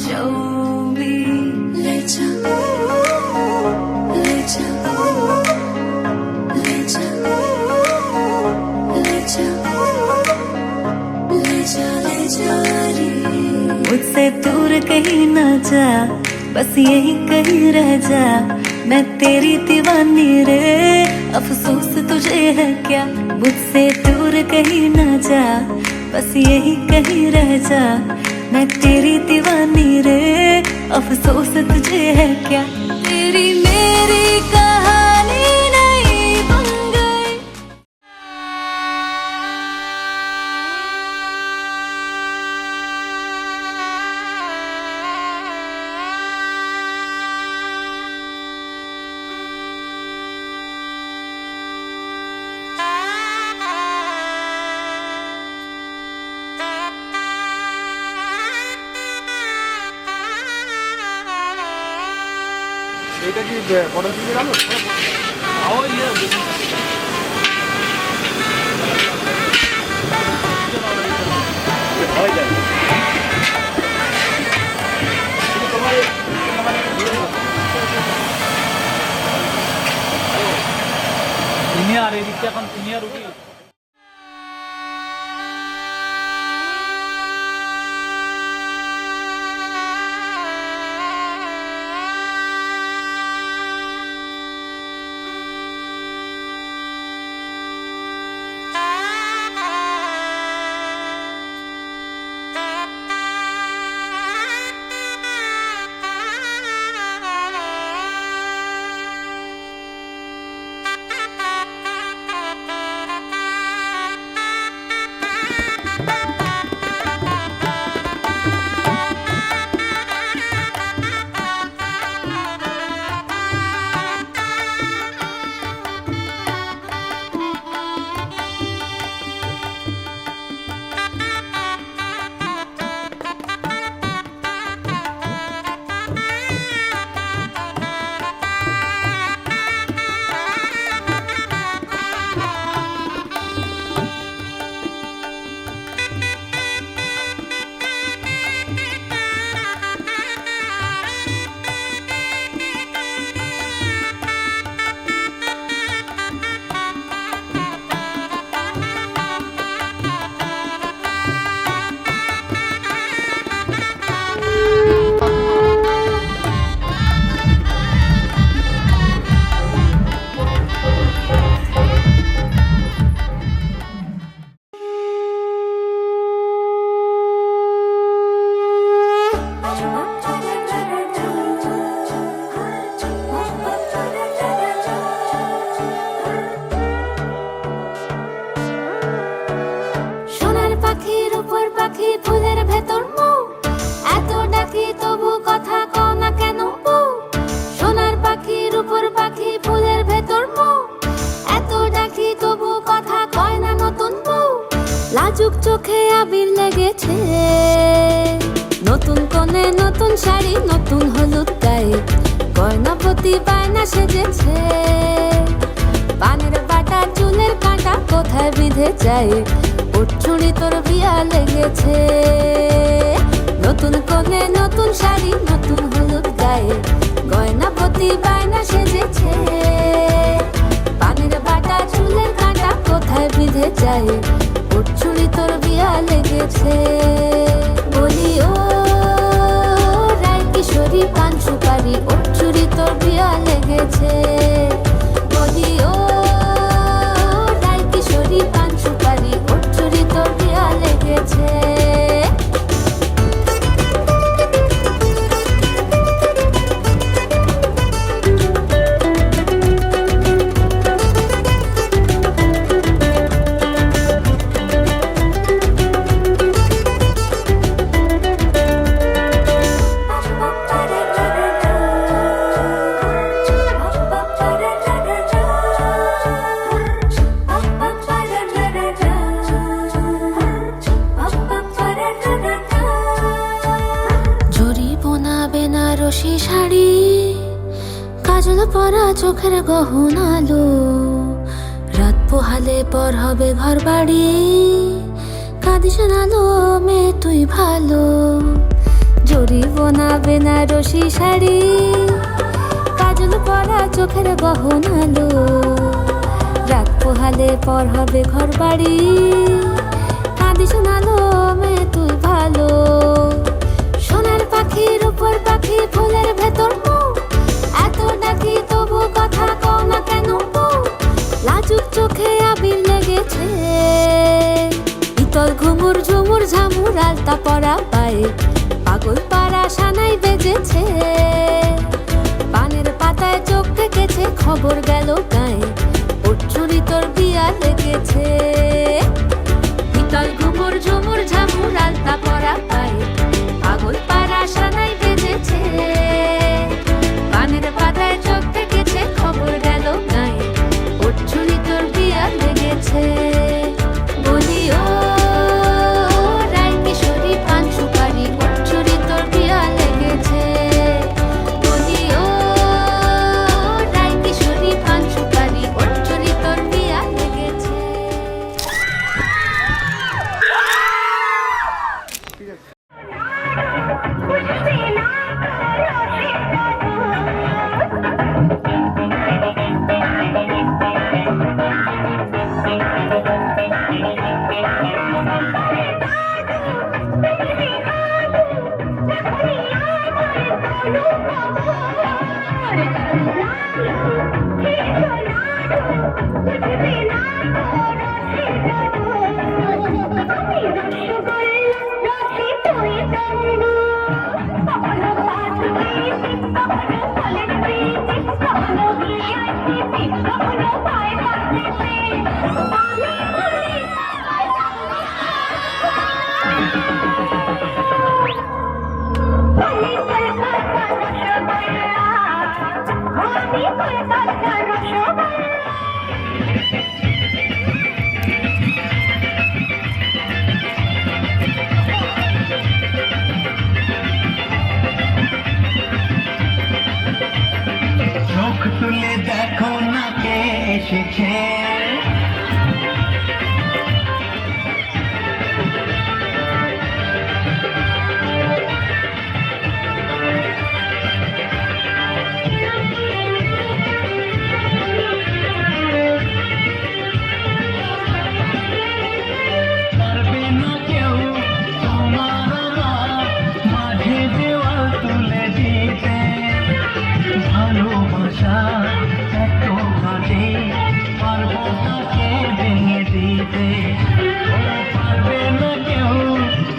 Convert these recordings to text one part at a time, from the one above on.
show me. ले जा ले जा ले जा ले जा ले जा ले जा रे। मुझसे दूर कहीं ना जा, बस यही कहीं रह जा। मैं तेरी दीवानी रे, अफसोस तुझे है क्या। मुझसे दूर कहीं ना जा, बस यही कहीं रह जा। मैं तेरी दीवानी रे, अफसोस तुझे है क्या। तेरी मेरी कहानी नहीं बन गई। এটা কি বড় দিনের আলো? সিনিয়র এদিকে এখন সিনিয়র উঠি। ফুলের ভেতর মৌ, এত ডাকি তবু কথা কও না কেন বউ। সোনার পাখির উপর পাখি ফুলের ভেতর মৌ, এত ডাকি তবু কথা কয় না নতুন বউ। লাজুক চোখে আবির লেগেছে, নতুন কোণে নতুন শাড়ি নতুন হলুদ গায়ে, গয়নাপতি বায়না সেজেছে। পানের বাটা চুলের কাঁটা কোথায় বিঁধে যায়, উঠছুড়ি তোর বিয়া লেগেছে। নতুন কোণে নতুন শাড়ি নতুন হলুদ গায়ে, গয়নাপতি বায়না সেজেছে। পানের বাটা চুলের কাঁটা কোথায় বিঁধে যায়, উঠছুড়ি তোর বিয়া লেগেছে। বলি ও রায় কিশোরী পান সুপারি, উঠছুড়ি তোর বিয়া লেগেছে। বলি ও রায় কিশোরী পান সুপারি, উঠছুড়ি তোর বিয়া লেগেছে। বেনারসি শাড়ি, কাজল পরা চোখের গহনালো, রাত পোহালে পর হবে ঘর বাড়ি, কাঁদিস না লো মেয়ে তুই ভালো। জরিব বেনারসি শাড়ি, কাজল পরা চোখের গহনালো, রাত পোহালে পর হবে ঘর বাড়ি, কাঁদি শোনালো মে তুই ভালো। সোনার পাখির উপর পাখি ফুলের ভেতর মুখ, এত ডাকি তবু কথা কও না কেন বউ? লাজুক চোখে আবির লেগেছে, ইতল ঘুমুর ঝুমুর ঝামুর আলতা পরা পায়ে, পাগল পাড়া সানাই বেজেছে, পানের পাতায় চোখ থেকেছে, খবর গেল গায়ে, ওর চুরি তোর বিয়া লেগেছে। ইতল ঘুমুর ঝুমুর ঝামুর আলতা পরা পায়ে, পাগল পাড়া সানাই বেজেছে, পানের পাতায় চোখ থেকেছে, খবর গেল গায়ে, ওর চুরি তোর বিয়া লেগেছে। বলি ও রায় কিশোরী পান সুপারি, ওর চুরি তোর বিয়া লেগেছে। বলি ও রায় কিশোরী পান সুপারি, ওর চুরি তোর বিয়া লেগেছে। চোখ তুলে দেখো না কে এসেছে, পারবে না কেউ তোমার আমার মাঝে দেওয়াল তুলে দিতে, ভালোবাসা এত কাটে পারবো তাকে ভেঙে দিতে। ও পারবে না কেউ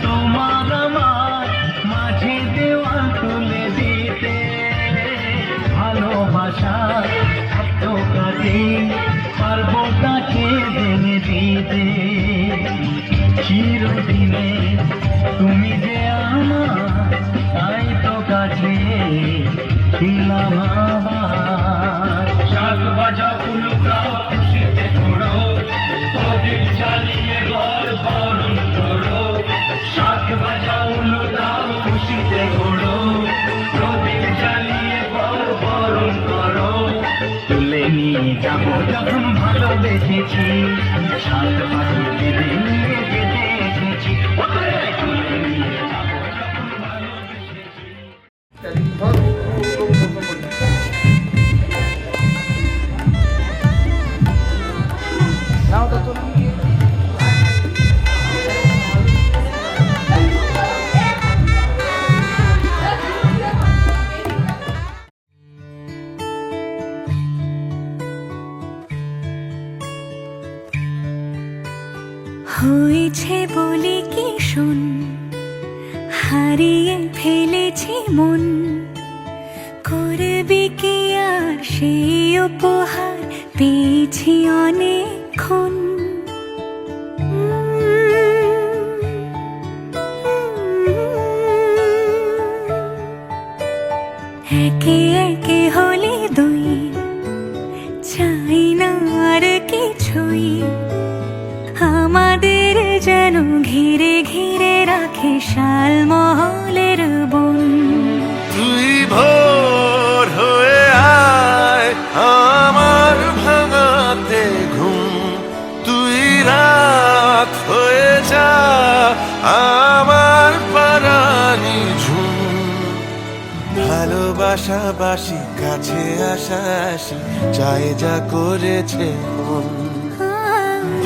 তোমার আমার মাঝে দেওয়াল তুলে দিতে, ভালোবাসা এত কাটে পারবো তাকে ভেঙে দিতে। চিরদিনে তুমি যে আমার, তাই তো কাছে ছিলাম আমার। শাক বাজা উলুকাও খুশিতে ঘোরো, প্রদীপ জ্বালিয়ে ঘর বরণ করো। শাক বাজা উলুকাও খুশিতে ঘোরো, প্রদীপ জ্বালিয়ে ঘর বরণ করো। তুলে নিয়ে যাবো যখন ভালোবেসেছি, শাক পাখি দেবে নিয়ে যেতে এসেছি। তুলে নিয়ে যাবো যখন ভালোবেসেছি। হয়েছে বলে কি শোন, হারিয়ে ফেলেছি মন, করবি কি আর সেই উপহার পেয়েছি অনেকক্ষণ। একে একে হলে দুই, চাই না আর কিছুই, আমাদের যেন ঘিরে ঘিরে রাখে শালমহলের বন। তুই ভোর হয়ে আয় আমার ভাঙাতে ঘুম, তুই রাত হয়ে যা আমার পারানি ঝুম। ভালোবাসাবাসি কাছে আসাসি চাই যা করেছে মন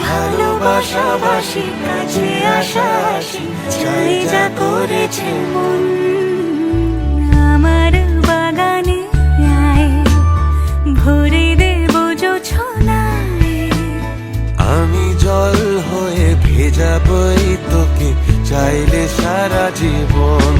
ভালোবাসাবাসি কাছে আসাসি চাই যা করেছে মন আমার বাগানে আয় ভরে দেব জোছনায় আমি জল হয়ে ভেজাবই তোকে চাইলে সারা জীবন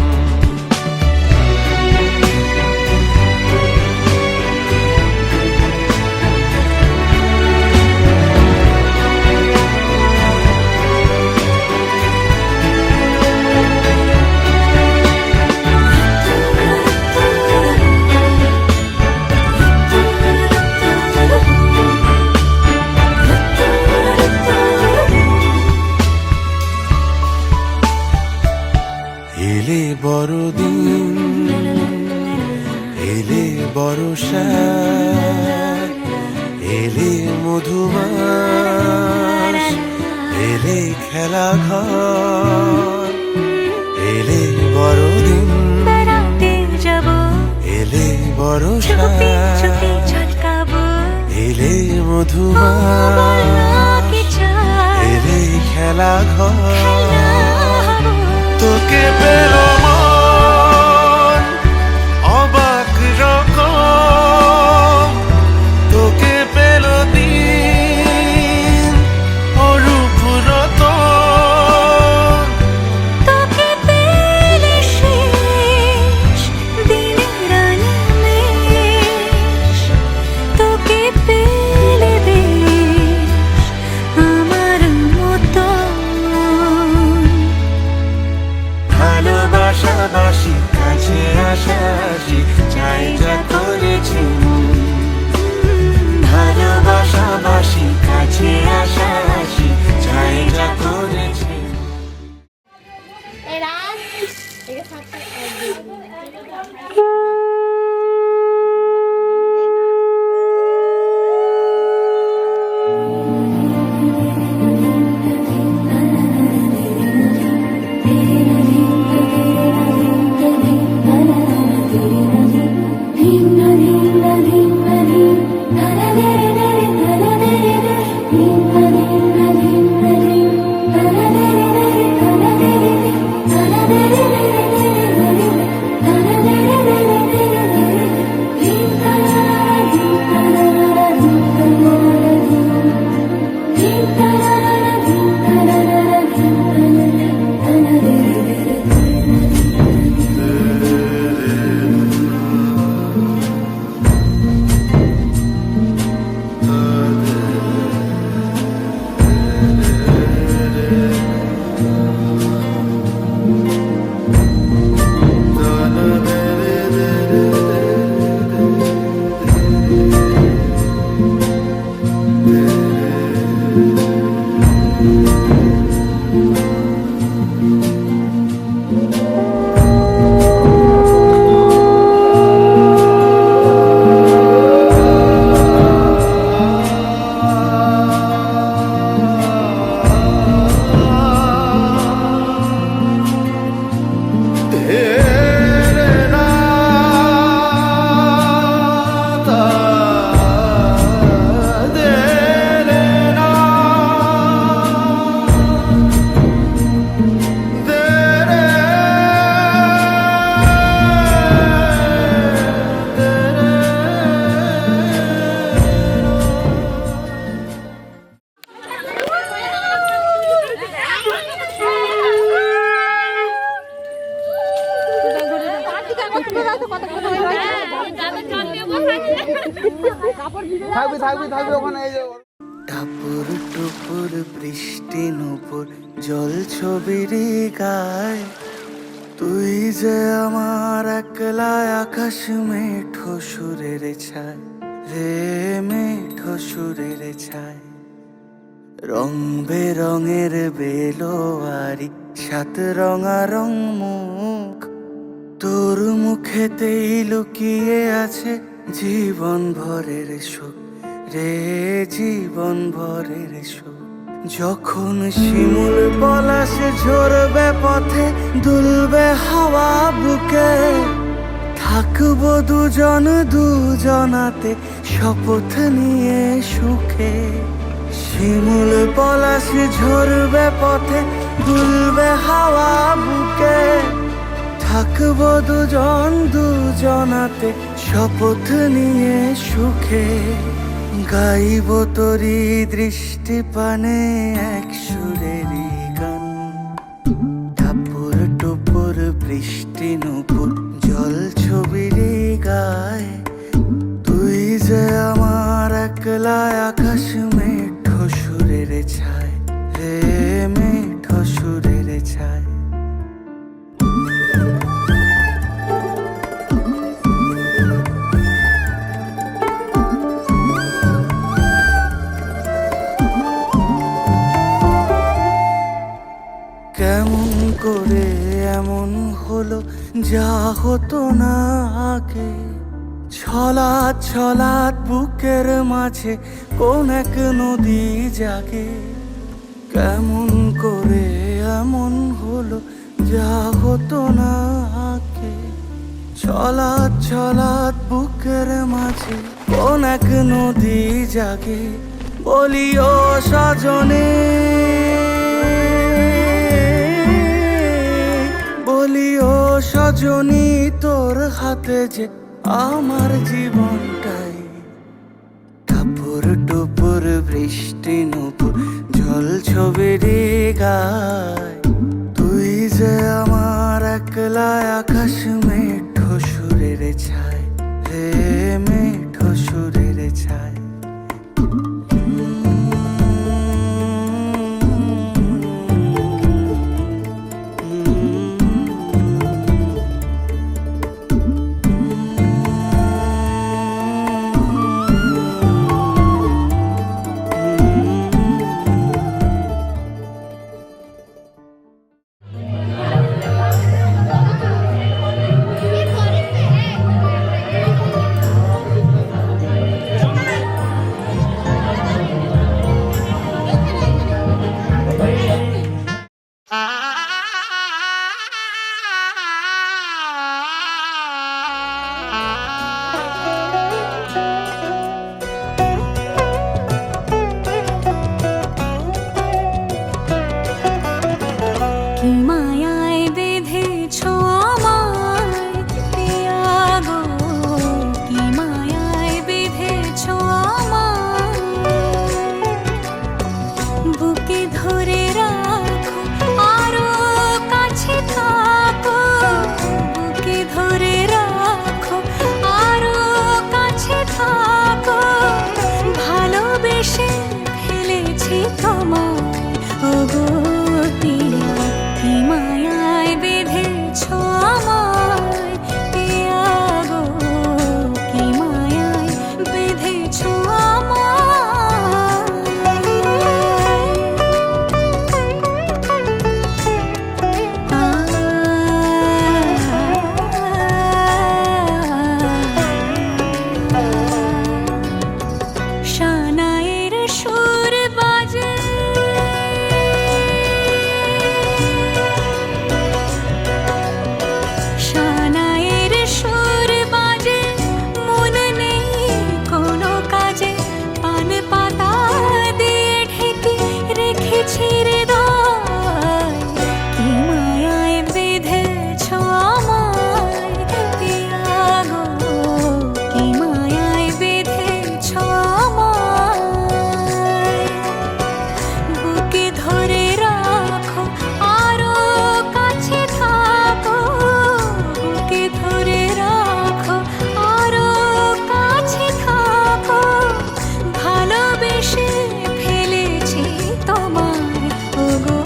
এলে বড়দিন এলে বর্ষা এলে মধুমাস এলে খেলা ঘর এলে বড়দিন বেড়াতে যাব এলে বর্ষা চুপি চুপি ঝলকাবো এলে মধুমাস কি চাই এলে খেলা ঘর তোকে পেল মন অবাক রকম তোকে পেল দিন অরূপ রতন তোকে পেলে শেষ দিনের আনিমেষ তোকে পেলে বেশ আমার মতো ভালোবাসাবাসি কাছে আসাসি চাই যা করেছি মন ভালোবাসাবাসি কাছে আসাসি চাই যা করেছি টাপুর টুপুর বৃষ্টি নুপুর জল ছবির গায় তুই যে আমার একলা আকাশ মেঠো সুরের ছায় রে মেঠো সুরের ছায় রং বেরঙের বেলোয়ারি সাত রঙা রং মুখ তোর মুখেতেই লুকিয়ে আছে জীবন ভরের সুখ রে জীবন ভরের সুখ যখন শিমুল পলাশে ঝরবে পথে দুলবে হাওয়া বুকে থাকবো দুজন দুজনাতে শপথ নিয়ে সুখে। শিমুল পলাশ ঝরবে পথে, দুলবে হাওয়া বুকে। থাকবো দুজন দুজনাতে শপথ নিয়ে সুখে। গাইব তোরি দৃষ্টি পানে এক সুরেরই গান। টাপুর টুপুর বৃষ্টি নুপুর জল ছবির গায়। তুই যে আমার একলা আকাশ মেঠো সুরের ছায়, হে মেঠো সুরের ছায়। কেমন করে এমন হলো যা হতো না আগে। ছলাৎ ছলাৎ বুকের মাঝে কোন এক নদী জাগে। কেমন করে এমন হলো যা হতো না আগে। ছলাৎ ছলাৎ বুকের মাঝে কোন এক নদী জাগে। বলিও সজনে, বলিও সজনী, তোর হাতে যে আমার জীবনটাই। টাপুর টুপুর বৃষ্টি নুপুর জল ছবির গায়। তুই যে আমার একলা আকাশ মেঠো সুরের ছায়, হে মেঠো সুরের ছায়। কি মায়ায় বেঁধেছো আমায় পিয়া গো, কি মায়ায় বেঁধেছো আমায়। বুকে ধরে রাখো আরো কাছে থাকো, বুকে ধরে রাখো আরো কাছে থাকো। ভালোবেসে ফেলেছি তোমায় ওগো পিয়া, কি মায়ায় বেঁধেছো আমায় পিয়া গো, কি মায়ায় বেঁধেছো আমায়। শানায়ের সুর বাজে, শানায়ের সুর বাজে, মন নেই কোনো কাজে। পান পাতা দিয়ে ঢেকে রেখেছি হৃদয়। কি মায়ায় বেঁধেছো আমায় পিয়া গো, কি মায়ায় বেঁধেছো আমায়। বুকে ধরে রাখো আরো কাছে থাকো, বুকে ধরে রাখো আরো কাছে থাকো। ভালোবেসে ফেলেছি তোমায় ওগো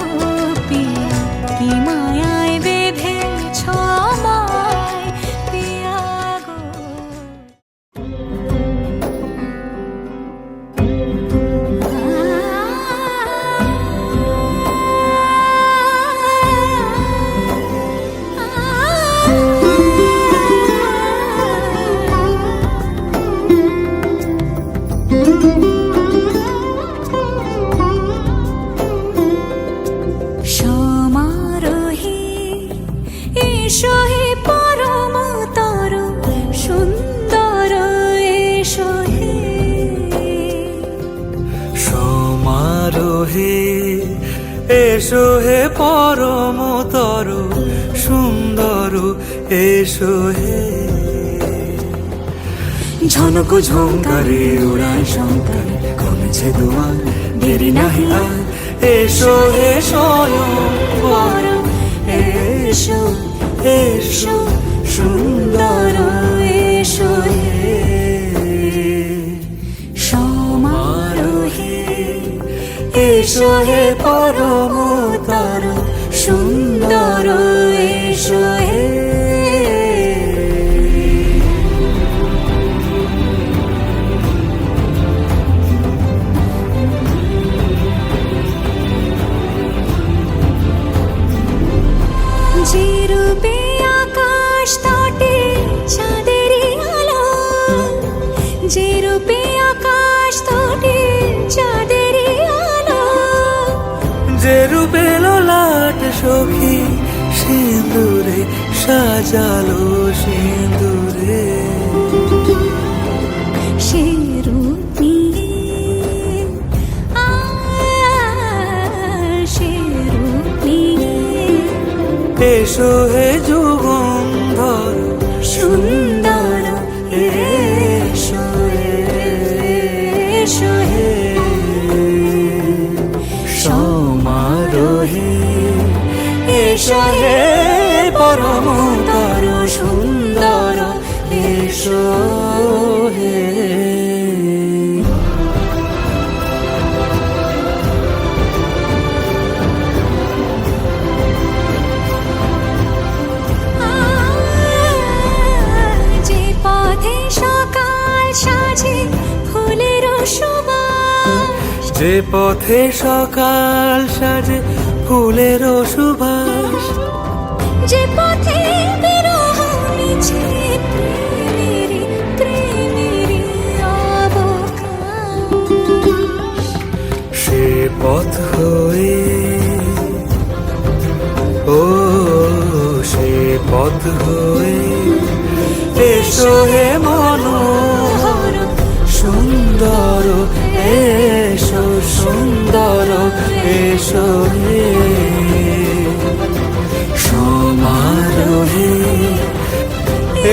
পিয়া, কি মায়ায় বেঁধেছো আমায় পিয়া গো। সমারোহে এসো হে পরম তরুণ হে এসো হে পরমতর সুন্দর এসো হে ঝনক ঝঙ্কারে উড়ায় শঙ্কারে কমেছে দুয়ার দেরি নাহি আর এসো হে স্বয়ং বর এসো এসো সুন্দর এসো হে সমারোহে এসো হে পরমতর সুন্দর এসো হে যে রূপে আকাশ তটে চাঁদেরই আলো, যে রূপে আকাশ তটে চাঁদেরই আলো, যে রূপে ললাট সখী সিঁদুরে সাজালো সিঁদুরে সে রূপ নিয়ে সে রূপ নিয়ে এসো হে যুগন্ধর সুন্দর এসো এসো হে সমারোহে এসো হে পরমতর সুন্দর এসো হে যে পথে সকাল সাজে ফুলের সুবাস, যে পথে সকাল সাজে ফুলের সুবাস, যে পথে বিরহ মিছে প্রেমেরই প্রেমেরই অবকাশ, সে পথ হয়ে ও সে পথ হয়ে এসো হে মনোহর সুন্দর এসো সুন্দর এসো হে সমারোহে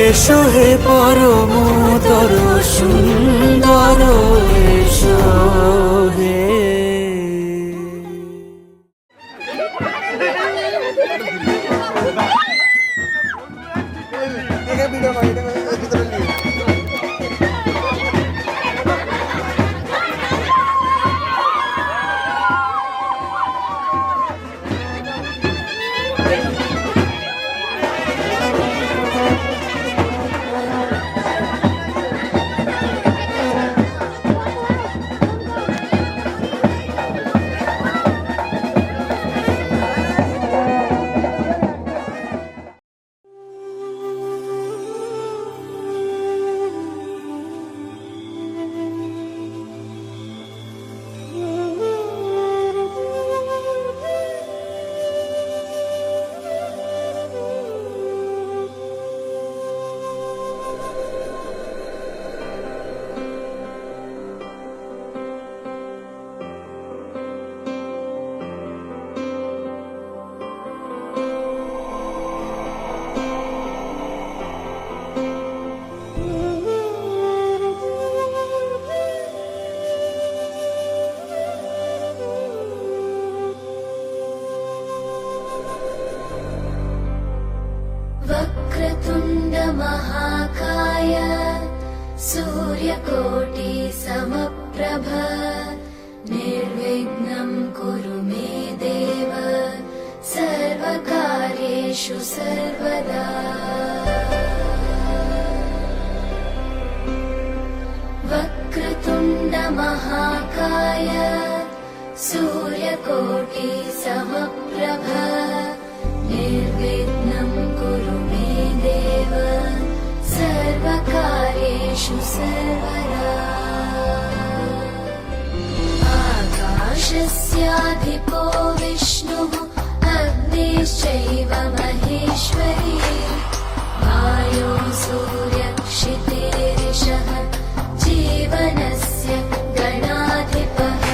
এসো হে পরমতর সুন্দর এসো হে वक्रतुण्ड महाकाय सूर्यकोटि समप्रभ निर्विघ्नं कुरु मे देव सर्वकार्येषु सर्वदा वक्रतुण्ड महाकाय सूर्यकोटि समप्रभ निर्विघ्नं कुरु मे देव सर्वकार्येषु सर्वदा आकाशस्याधिपो विष्णुः अग्निश्चैव महेश्वरी वायो सूर्यक्षितिरिषः जीवनस्य गणाधिपः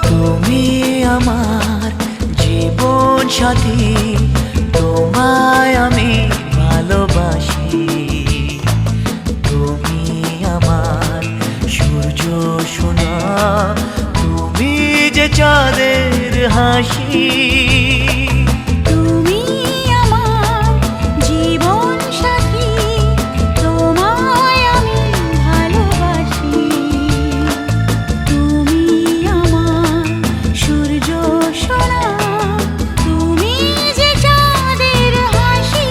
তুমি আমার জীবন সাথী, তোমায় আমি ভালোবাসি। তুমি আমার সূর্য সোনা, তুমি যে চাঁদের হাসি। তুমি আমার জীবন সাথী, তোমায় আমি ভালোবাসি। তুমি আমার সূর্য সোনা, তুমি যে চাঁদের হাসি।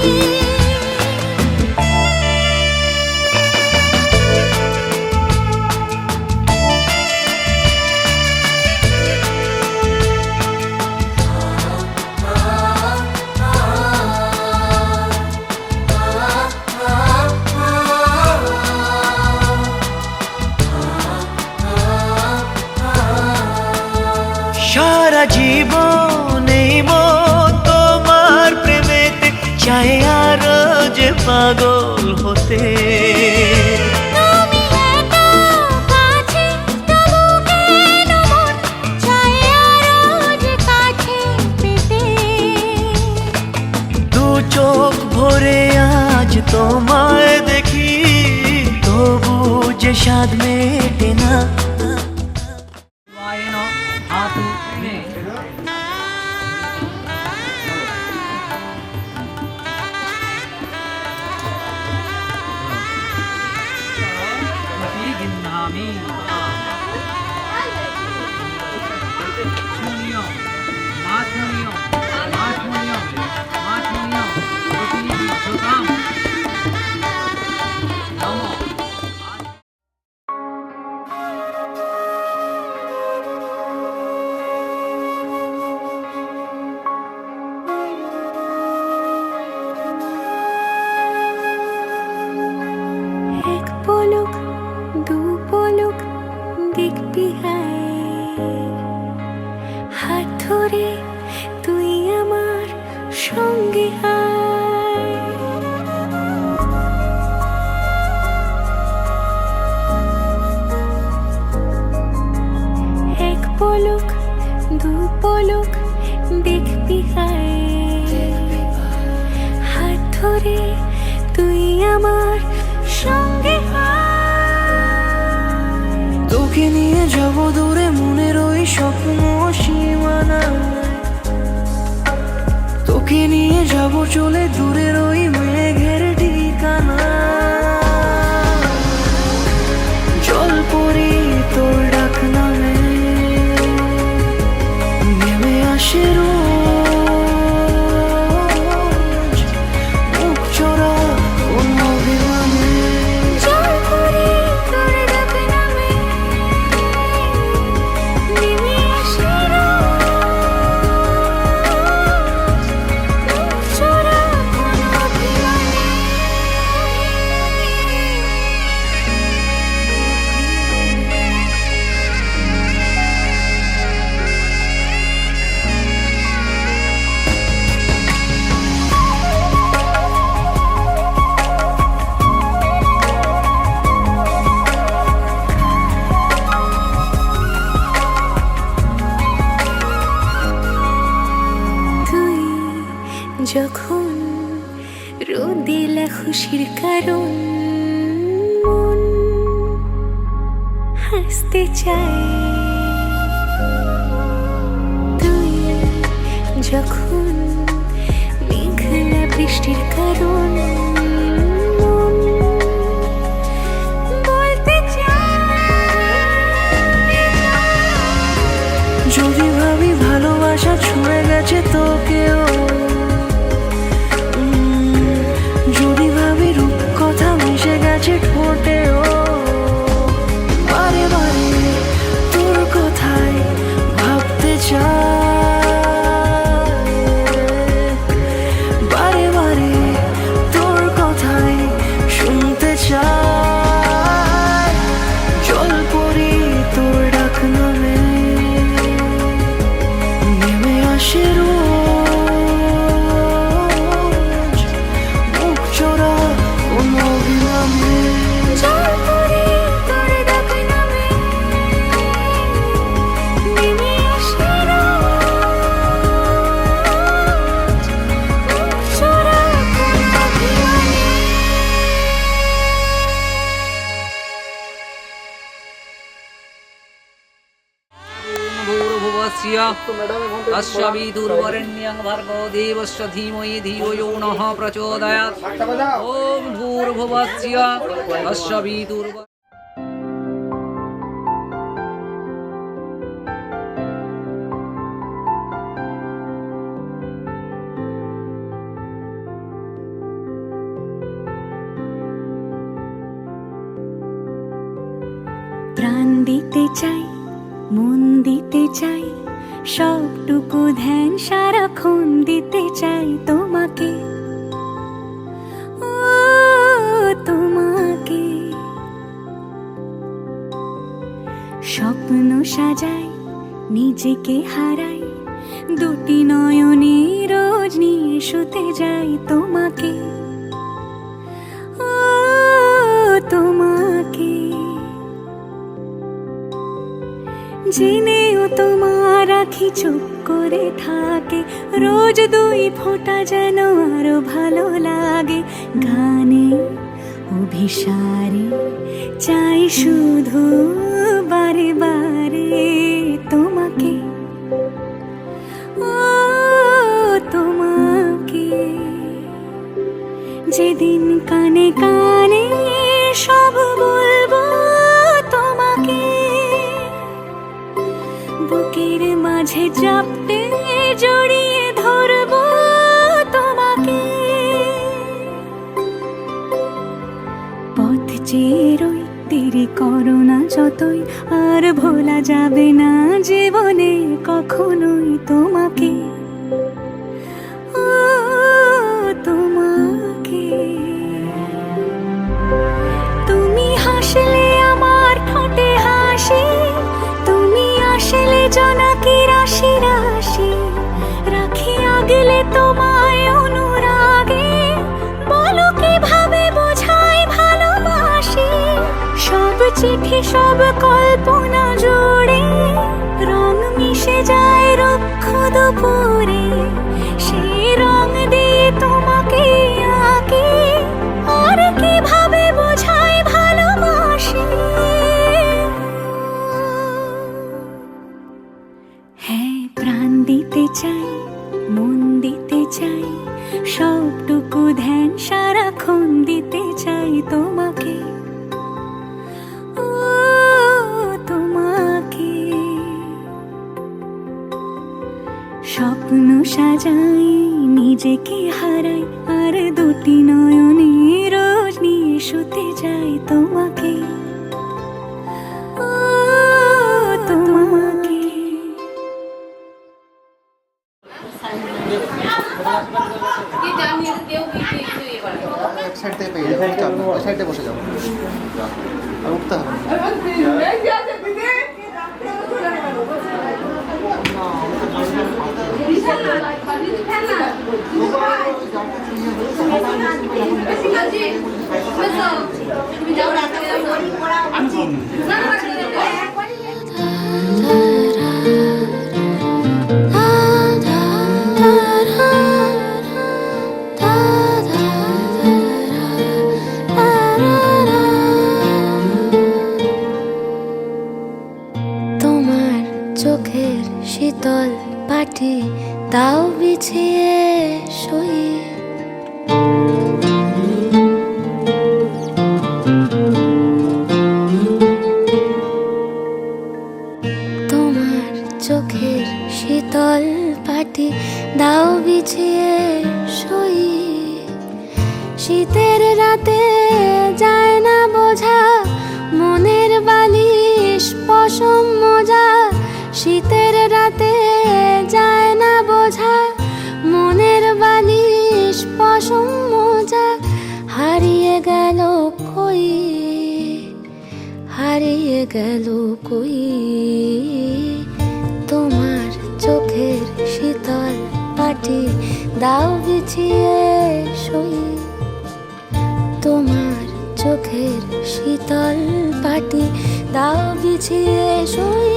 সারা জীবন এই মন তোমার প্রেমেতে চাই আরো যে পাগল হতে। তুমি এত কাছে, তবু কেন মন চায় আরো যে কাছে পেতে। দু চোখ ভরে আজ তোমায় দেখি, তবু যে স্বাদ মেটে না। এক পলক দু পলক দেখবি হায়, হাত ধরে তুই আমার সঙ্গে আয়। এক পলক দু পলক দেখবি হায়, হাত ধরে তুই আমার সঙ্গে আয়। তোকে নিয়ে যাব দূরে মনের ওই স্বপ্ন সীমানা, তোকে নিয়ে যাব চলে দূরের ওই মেঘের ঠিকানা। জল পরি তোর ডাক নামে নেমে আসে রোজ, মুখ চোরা কোন অভিমানে। জল পরি তোর ডাক নামে নেমে আসে রোজ, চোরা কোন অভিমানে। তুই যখন রোদেলা খুশির কারণ, মন হাসতে চায়। তুই যখন মেঘলা বৃষ্টির কারণ, মন বলতে ভুবস্য তস্য বিদুর্বরেণ্যং ভর্গো দেবস্য ধীমহি ধিয়ো यो नः प्रचोदयात् ॐ भूर्भुवस्स्य तस्य विदुर्व প্রাণ দিতে চাই, মন দিতে চাই, সবটুকু ধ্যান সারাক্ষণ দিতে চাই তোমাকে, ও তোমাকে। স্বপ্ন সাজাই, নিজেকে হারাই, দুটি নয়নে রোজ নিয়ে শুতে যাই তোমাকে, ও তোমাকে। জেনেও তোমার আখি চুপ করে থাকে, রোজ দুই ফোঁটা যেন আরো ভালো লাগে। গানে অভিসারে চাই শুধু বারে বারে তোমাকে, ও তোমাকে। যেদিন কানে কানে সব বলবো তোমাকে, বুকের মাঝে চাপতে জড়িয়ে ধরবো তোমাকে। পথ চেয়ে রই, দেরি করো না যতই, আর ভোলা যাবে না জীবনে কখনোই তোমাকে, ও তোমাকে। তুমি হাসলে আমার ঠোঁটে হাসি, তুমি আসলে জোনাকি রাশি রাশি, রাখি আগলে তোমায় অনুরাগে, বলো কিভাবে বোঝাই ভালোবাসি। সব চিঠি সব কল্পনা জুড়ে রং মিশে যায় রুক্ষ দুপুরে, সেই রং দিয়ে তোমাকে আঁকি, আর কিভাবে বোঝাই ভালোবাসি। হ্যাঁ, প্রাণ দিতে চাই, মন দিতে চাই, সবটুকু ধ্যান সারাক্ষণ দিতে চাই তোমাকে, ও তোমাকে। স্বপ্ন সাজাই, নিজেকে হারাই, আর দুটি নয়নে রোজ নিয়ে শুতে যাই তোমাকে, ও তোমাকে। এক সাইড থেকে পেয়ে যাবো, এক সাইডে বসে যাবো, আর উঠতে হবে। তোমার চোখের শীতল পাটি তাও বিছিয়ে শুই, তোমার চোখের শীতল পাটি দাও বিছিয়ে শুই। শীতের রাতে যায় না বোঝা, মনের বালিশ পশম মজা। শীতের রাতে যায় না বোঝা, মনের বালিশ পশম মজা। হারিয়ে গেল কই, হারিয়ে গেল কই, তোমার চোখের শীতল পাটি দাও বিছিয়ে শুই। তোমার চোখের শীতল পাটি দাও বিছিয়ে শুই।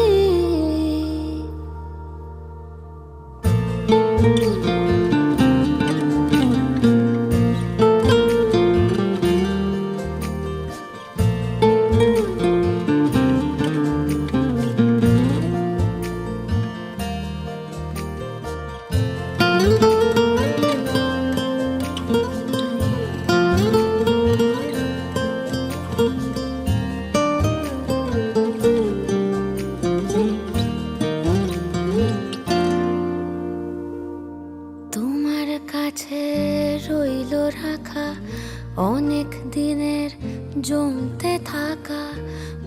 কাছে রইল রাখা অনেক দিনের জমতে থাকা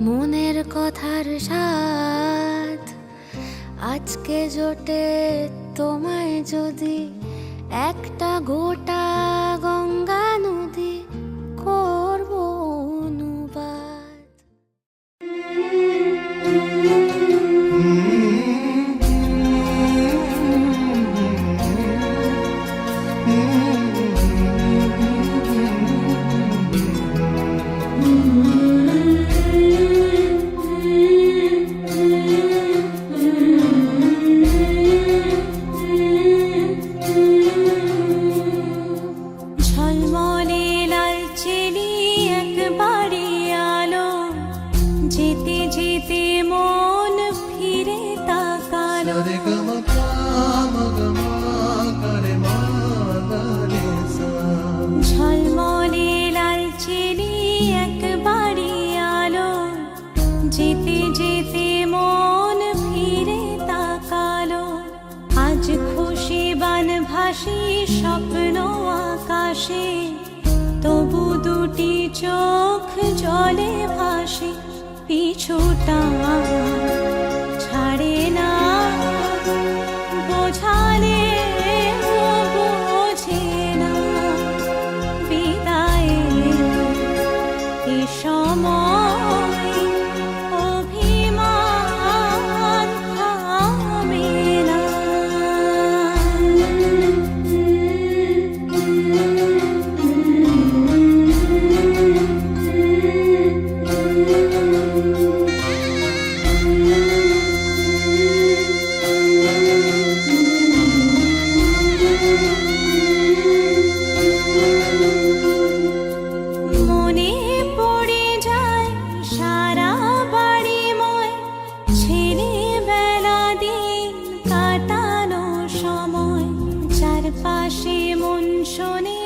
মনের কথার স্বাদ আজকে জোটে তোমায় যদি একটা গোটা গঙ্গা নদী করব অনুবাদ। ঝলমলে লাল চিনি একবারে আলো যেতে যেতে মন ফিরে তাকালো ঝলমলে লাল চিনি একবারে আলো যেতে যেতে মন ফিরে তাকালো আজ খুশি বান ভাসি স্বপ্ন আকাশে তবু দুটি চোখ জলে ভাসে পিছুটা ছাড়ে না বোঝালে বোঝে না বিদায়ের এ সময় অভিমান থামে না। মনে পড়ে যায় সারা বাড়িময় ছেলেবেলা দিন কাটানো সময় চারপাশে মন শোনে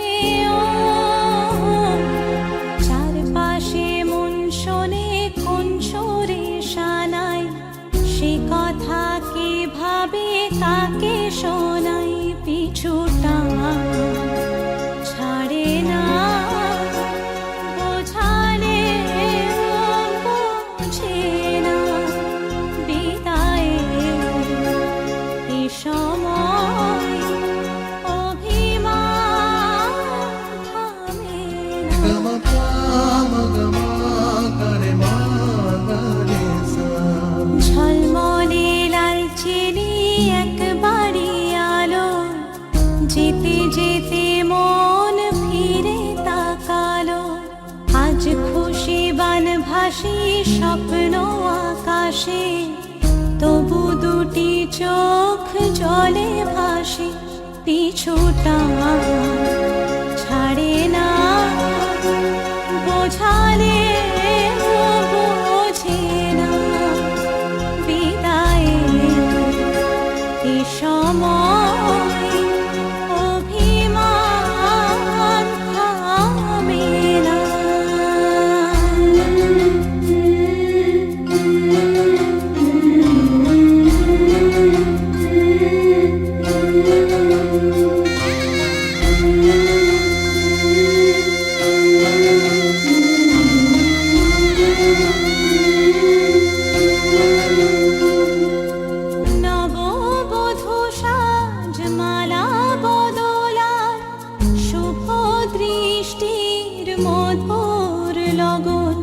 চারপাশে মন শোনে কোন সুরে শানাই সে কথা কে ভাবে কাকে শোনাই পিছুটা ছাড়ে না বোঝালে বোঝে না বিদায়ের এ সময় অভিমান থামে না। ঝলমলে লাল চিনি একবারে আলো যেতে যেতে মন ফিরে তাকালো আজ খুশি বান ভাসি স্বপ্ন আকাশে তবু দুটি চোখ জলে ভাসে পিছুটা ছাড়ে না বোঝালে বোঝে না বিদায়ের এ সময় অভিমান থামে না। নববধূ সাজ মালা বদলার শুভ দৃষ্টির মধুর লগন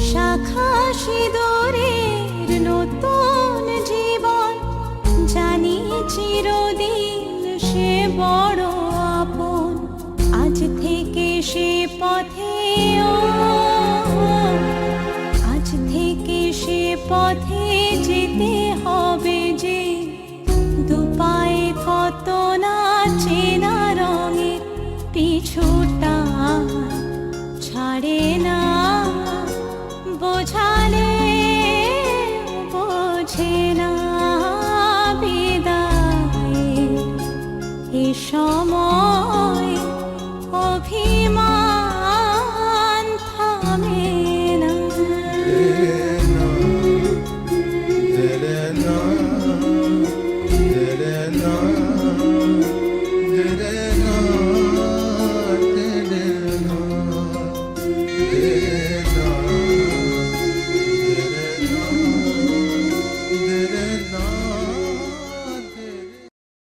শাখা সিঁদুরের নতুন জীবন জানি চিরদিন সে বড় আপন আজ থেকে সে পথে আজ থেকে সে পথে যেতে হবে যে দুপায়ে কত না চেনা রঙের পিছু